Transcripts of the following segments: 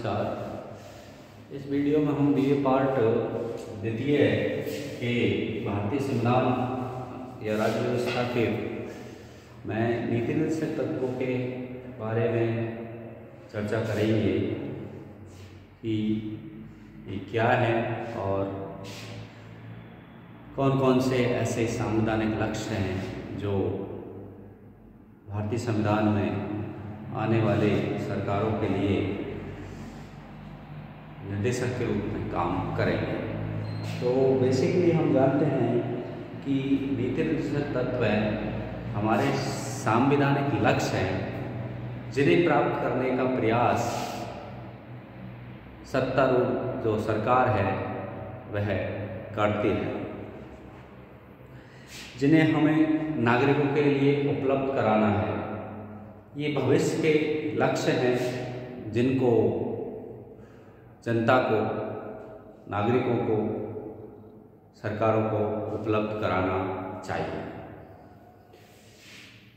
नमस्कार। इस वीडियो में हम बीए पार्ट द्वितीय के भारतीय संविधान या राज्य व्यवस्था के नीति निर्देशक तत्वों के बारे में चर्चा करेंगे कि ये क्या है और कौन कौन से ऐसे संवैधानिक लक्ष्य हैं जो भारतीय संविधान में आने वाले सरकारों के लिए निर्देशक के रूप में काम करेंगे। तो बेसिकली हम जानते हैं कि नीति निर्देशक तत्व हमारे संवैधानिक लक्ष्य हैं जिन्हें प्राप्त करने का प्रयास सत्तारूढ़ जो सरकार है वह करती है, जिन्हें हमें नागरिकों के लिए उपलब्ध कराना है। ये भविष्य के लक्ष्य हैं जिनको जनता को, नागरिकों को, सरकारों को उपलब्ध कराना चाहिए।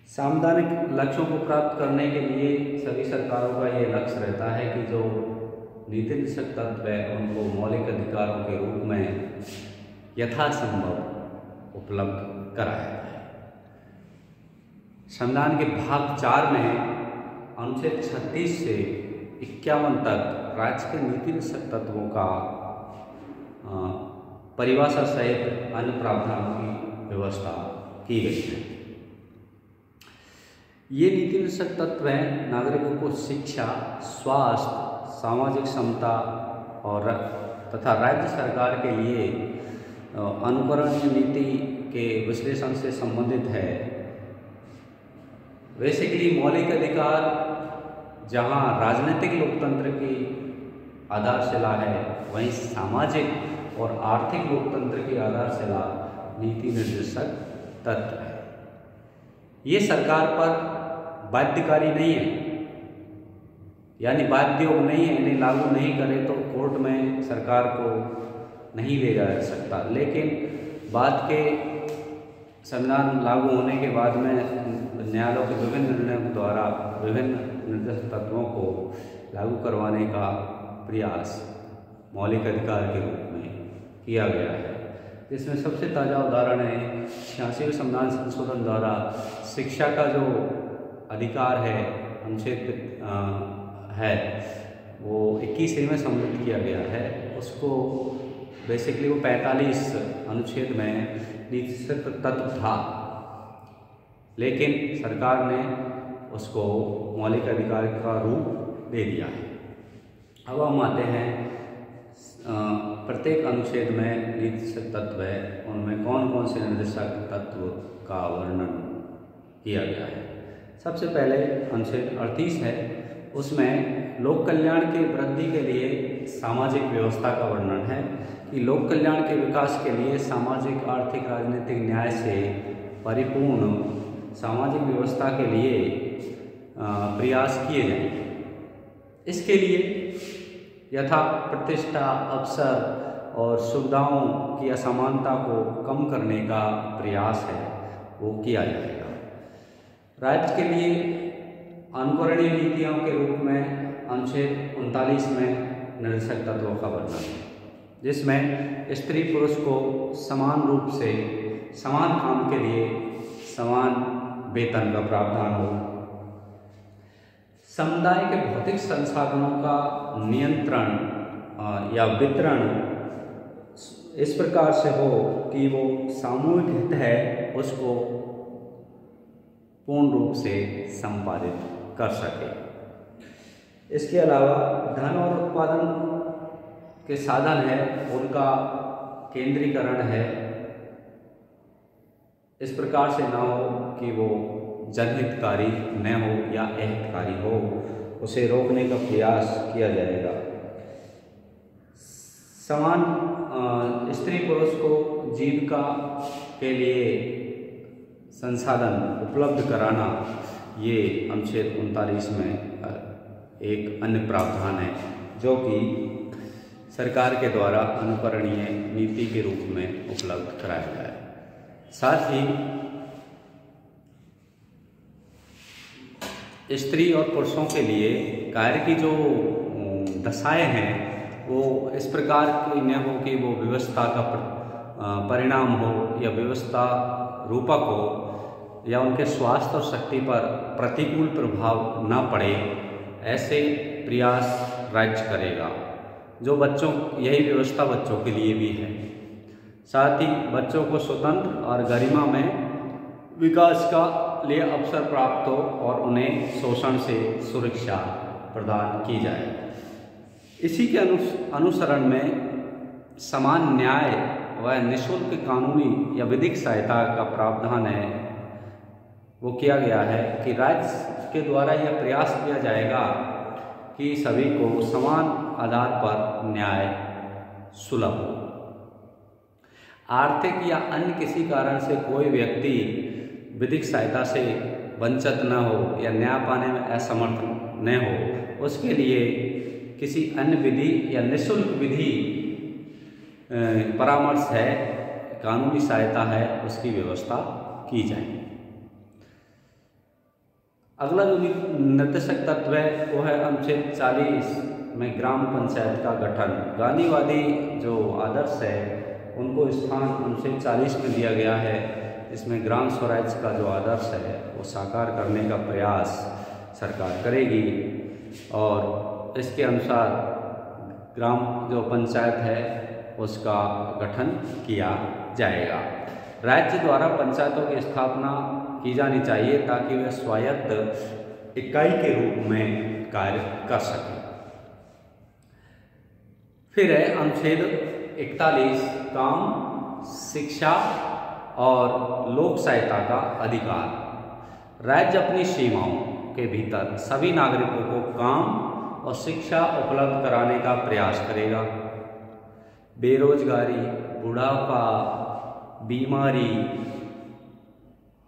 संवैधानिक लक्ष्यों को प्राप्त करने के लिए सभी सरकारों का ये लक्ष्य रहता है कि जो नीति निर्देशक तत्व है उनको मौलिक अधिकारों के रूप में यथासंभव उपलब्ध कराया जाए। संविधान के भाग 4 में अनुच्छेद 36 से 51 तक राज्य के नीति निर्देशक तत्वों का परिभाषा सहित अन्य प्रावधानों की व्यवस्था की गई है। ये नीति निर्देशक तत्व नागरिकों को शिक्षा, स्वास्थ्य, सामाजिक समता और तथा राज्य सरकार के लिए अनुकरणीय नीति के विश्लेषण से संबंधित है। बेसिकली मौलिक अधिकार जहाँ राजनीतिक लोकतंत्र की आधारशिला है, वहीं सामाजिक और आर्थिक लोकतंत्र की आधारशिला नीति निर्देशक तत्व है। ये सरकार पर बाध्यकारी नहीं है, यानी बाध्योग नहीं है, इन्हें लागू नहीं करे तो कोर्ट में सरकार को नहीं ले जा सकता। लेकिन बाद के संविधान लागू होने के बाद में न्यायालयों के विभिन्न निर्णयों द्वारा विभिन्न निर्देशक तत्वों को लागू करवाने का प्रयास मौलिक अधिकार के रूप में किया गया है, जिसमें सबसे ताज़ा उदाहरण है 86वें संविधान संशोधन द्वारा शिक्षा का जो अधिकार है अनुच्छेद है वो 21 में सम्मिलित किया गया है। उसको बेसिकली वो 45 अनुच्छेद में नीति तत्व था, लेकिन सरकार ने उसको मौलिक अधिकार का रूप दे दिया है। अब हम आते हैं प्रत्येक अनुच्छेद में नीति तत्व है, उनमें कौन कौन से निर्देशक तत्व का वर्णन किया गया है। सबसे पहले अनुच्छेद 38 है, उसमें लोक कल्याण की वृद्धि के लिए सामाजिक व्यवस्था का वर्णन है कि लोक कल्याण के विकास के लिए सामाजिक, आर्थिक, राजनीतिक न्याय से परिपूर्ण सामाजिक व्यवस्था के लिए प्रयास किए जाएंगे। इसके लिए यथा प्रतिष्ठा, अवसर और सुविधाओं की असमानता को कम करने का प्रयास है वो किया जाएगा। राज्य के लिए अनुकरणीय नीतियों के रूप में अनुच्छेद 39 में निर्देशक तत्वों का वर्णन है, जिसमें स्त्री पुरुष को समान रूप से समान काम के लिए समान वेतन का प्रावधान हो, समुदाय के भौतिक संसाधनों का नियंत्रण या वितरण इस प्रकार से हो कि वो सामूहिक हित है उसको पूर्ण रूप से संपादित कर सके। इसके अलावा धन और उत्पादन के साधन है उनका केंद्रीकरण है, इस प्रकार से ना हो कि वो जनहितकारी न हो या अहितकारी हो, उसे रोकने का प्रयास किया जाएगा। समान स्त्री पुरुष को जीविका के लिए संसाधन उपलब्ध कराना, ये अनुच्छेद 39 में एक अन्य प्रावधान है जो कि सरकार के द्वारा अनुकरणीय नीति के रूप में उपलब्ध कराया गया है। साथ ही स्त्री और पुरुषों के लिए कार्य की जो दशाएं हैं वो इस प्रकार की न हो कि वो व्यवस्था का परिणाम हो या व्यवस्था रूपक हो या उनके स्वास्थ्य और शक्ति पर प्रतिकूल प्रभाव न पड़े, ऐसे प्रयास राज्य करेगा। जो बच्चों यही व्यवस्था बच्चों के लिए भी है। साथ ही बच्चों को स्वतंत्र और गरिमा में विकास का लिए अवसर प्राप्त हो और उन्हें शोषण से सुरक्षा प्रदान की जाए। इसी के अनुसरण में समान न्याय व निःशुल्क कानूनी या विधिक सहायता का प्रावधान है वो किया गया है कि राज्य के द्वारा यह प्रयास किया जाएगा कि सभी को समान आधार पर न्याय सुलभ हो। आर्थिक या अन्य किसी कारण से कोई व्यक्ति विधिक सहायता से वंचित न हो या न्याय पाने में असमर्थ न हो, उसके लिए किसी अन्य विधि या निःशुल्क विधि परामर्श है, कानूनी सहायता है, उसकी व्यवस्था की जाए। अगला जो निर्देशक तत्व है वो है अनुच्छेद 40 में ग्राम पंचायत का गठन। गांधीवादी जो आदर्श है उनको स्थान अनुच्छेद 40 में दिया गया है, जिसमें ग्राम स्वराज का जो आदर्श है वो साकार करने का प्रयास सरकार करेगी और इसके अनुसार ग्राम जो पंचायत है उसका गठन किया जाएगा। राज्य द्वारा पंचायतों की स्थापना की जानी चाहिए ताकि वे स्वायत्त इकाई के रूप में कार्य कर सकें। फिर है अनुच्छेद 41 काम, शिक्षा और लोक सहायता का अधिकार। राज्य अपनी सीमाओं के भीतर सभी नागरिकों को काम और शिक्षा उपलब्ध कराने का प्रयास करेगा। बेरोजगारी, बुढ़ापा, बीमारी,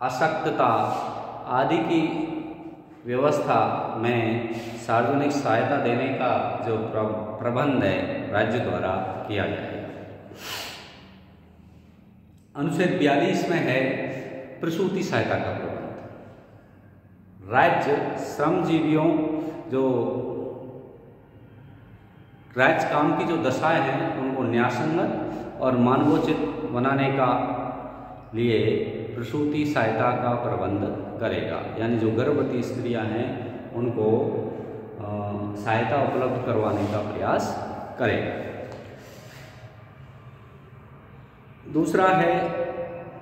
अशक्तता आदि की व्यवस्था में सार्वजनिक सहायता देने का जो प्रबंध है राज्य द्वारा किया जाएगा। अनुच्छेद 42 में है प्रसूति सहायता का प्रबंध। राज्य श्रमजीवियों जो राज्य काम की जो दशाएं हैं उनको न्यायसंगत और मानवोचित बनाने का लिए प्रसूति सहायता का प्रबंध करेगा। यानी जो गर्भवती स्त्रियां हैं उनको सहायता उपलब्ध करवाने का प्रयास करेगा। दूसरा है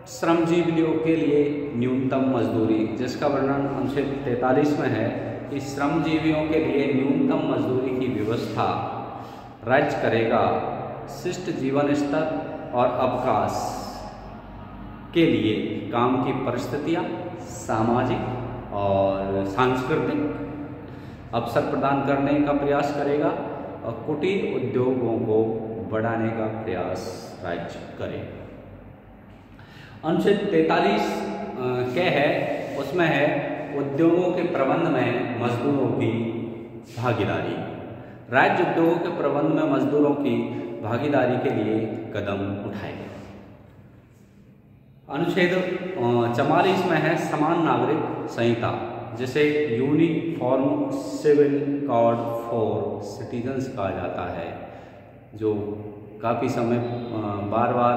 श्रमजीवियों के लिए न्यूनतम मजदूरी, जिसका वर्णन अनुच्छेद 43 में है कि श्रमजीवियों के लिए न्यूनतम मजदूरी की व्यवस्था राज्य करेगा। शिष्ट जीवन स्तर और अवकाश के लिए काम की परिस्थितियां सामाजिक और सांस्कृतिक अवसर प्रदान करने का प्रयास करेगा और कुटीर उद्योगों को बढ़ाने का प्रयास राज्य करेगा। अनुच्छेद 43 क्या है उसमें है उद्योगों के प्रबंध में मजदूरों की भागीदारी। राज्य उद्योगों के प्रबंध में मजदूरों की भागीदारी के लिए कदम उठाएगा। अनुच्छेद 44 में है समान नागरिक संहिता, जिसे uniform civil code for citizens कहा जाता है, जो काफ़ी समय बार बार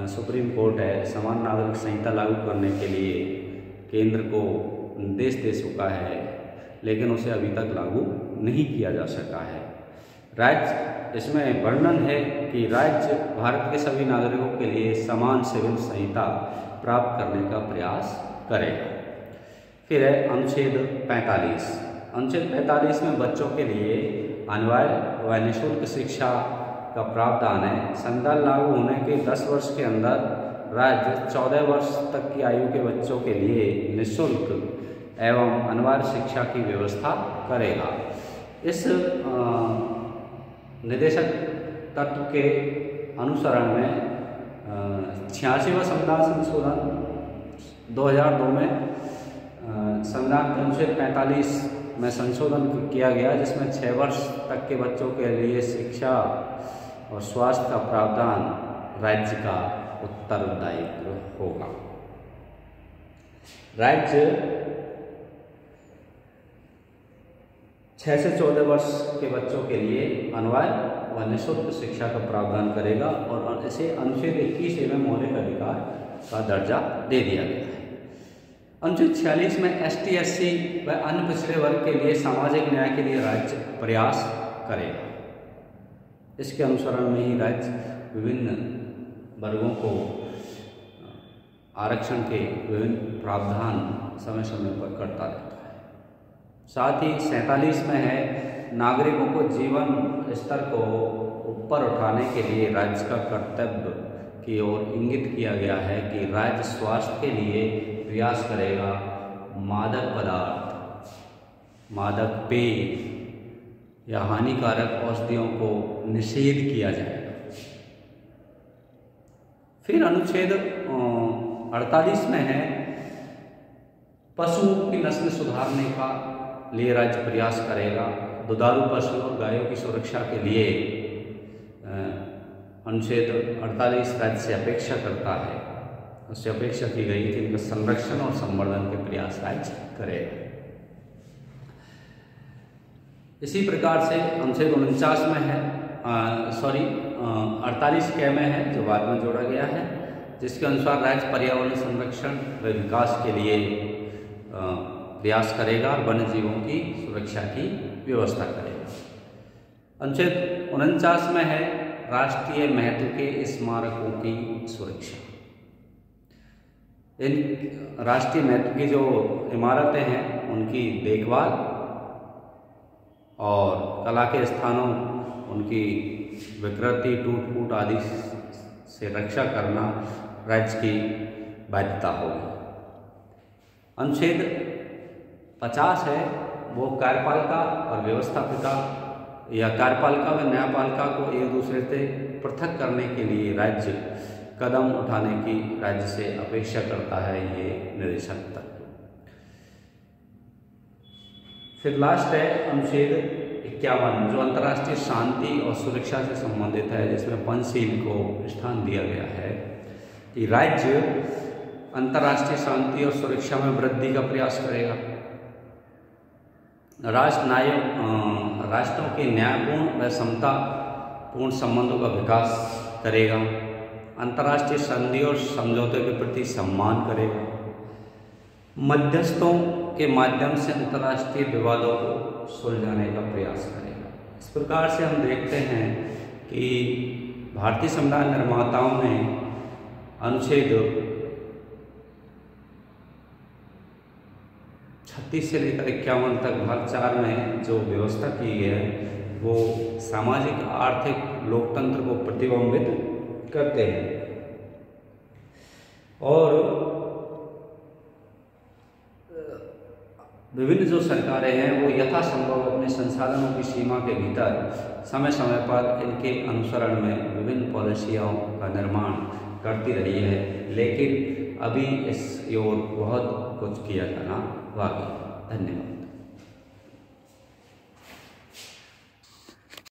सुप्रीम कोर्ट है समान नागरिक संहिता लागू करने के लिए केंद्र को निर्देश दे चुका है, लेकिन उसे अभी तक लागू नहीं किया जा सका है। राज्य इसमें वर्णन है कि राज्य भारत के सभी नागरिकों के लिए समान सिविल संहिता प्राप्त करने का प्रयास करेगा। फिर है अनुच्छेद 45। अनुच्छेद 45 में बच्चों के लिए अनिवार्य व निःशुल्क शिक्षा का प्रावधान है। संविधान लागू होने के 10 वर्ष के अंदर राज्य 14 वर्ष तक की आयु के बच्चों के लिए निःशुल्क एवं अनिवार्य शिक्षा की व्यवस्था करेगा। इस निर्देशक तत्व के अनुसरण में 86वां संविधान संशोधन 2002 में संविधान के अनुच्छेद 45 में संशोधन किया गया, जिसमें 6 वर्ष तक के बच्चों के लिए शिक्षा और स्वास्थ्य का प्रावधान राज्य का उत्तरदायित्व होगा। राज्य 6 से 14 वर्ष के बच्चों के लिए अनिवार्य व निःशुल्क शिक्षा का प्रावधान करेगा और इसे अनुच्छेद 21 में मौलिक अधिकार का दर्जा दे दिया गया है। अनुच्छेद 46 में ST SC व अन्य पिछड़े वर्ग के लिए सामाजिक न्याय के लिए राज्य प्रयास करेगा। इसके अनुसरण में ही राज्य विभिन्न वर्गों को आरक्षण के विभिन्न प्रावधान समय समय पर करता रहता है। साथ ही 47 में है नागरिकों को जीवन स्तर को ऊपर उठाने के लिए राज्य का कर्तव्य की ओर इंगित किया गया है कि राज्य स्वास्थ्य के लिए प्रयास करेगा। मादक पदार्थ, मादक पेय या हानिकारक औषधियों को निषेध किया जाएगा। फिर अनुच्छेद 48 में है पशुओं की नस्ल सुधारने का लिए राज्य प्रयास करेगा। दुधारू पशु और गायों की सुरक्षा के लिए अनुच्छेद 48 राज्य से अपेक्षा करता है, उससे अपेक्षा की गई कि इनका संरक्षण और संवर्धन के प्रयास राज्य करेगा। इसी प्रकार से अनुच्छेद 49 में है 48 के में है जो बाद में जोड़ा गया है, जिसके अनुसार राज्य पर्यावरण संरक्षण व विकास के लिए प्रयास करेगा और वन्य जीवों की सुरक्षा की व्यवस्था करेगा। अनुच्छेद 49 में है राष्ट्रीय महत्व के स्मारकों की सुरक्षा। इन राष्ट्रीय महत्व की जो इमारतें हैं उनकी देखभाल और कला के स्थानों, उनकी विकृति, टूट फूट आदि से रक्षा करना राज्य की बाध्यता होगी। अनुच्छेद 50 है वो कार्यपालिका और व्यवस्थापिका या कार्यपालिका व न्यायपालिका को एक दूसरे से पृथक करने के लिए राज्य कदम उठाने की राज्य से अपेक्षा करता है, ये निर्देशक तत्व। फिर लास्ट है अनुच्छेद 51 जो अंतर्राष्ट्रीय शांति और सुरक्षा से संबंधित है, जिसमें पंचशील को स्थान दिया गया है कि राज्य अंतर्राष्ट्रीय शांति और सुरक्षा में वृद्धि का प्रयास करेगा। राष्ट्रों के न्यायपूर्ण व समतापूर्ण संबंधों का विकास करेगा। अंतर्राष्ट्रीय संधि और समझौते के प्रति सम्मान करेगा। मध्यस्थों के माध्यम से अंतर्राष्ट्रीय विवादों को सुलझाने का प्रयास करेगा। इस प्रकार से हम देखते हैं कि भारतीय संविधान निर्माताओं ने अनुच्छेद 36 से लेकर 51 तक भाग 4 में जो व्यवस्था की है वो सामाजिक आर्थिक लोकतंत्र को प्रतिबिंबित करते हैं और विभिन्न जो सरकारें हैं वो यथासंभव अपने संसाधनों की सीमा के भीतर समय समय पर इनके अनुसरण में विभिन्न पॉलिसियों का निर्माण करती रही है, लेकिन अभी इस ओर बहुत कुछ किया जाना बाकी। धन्यवाद।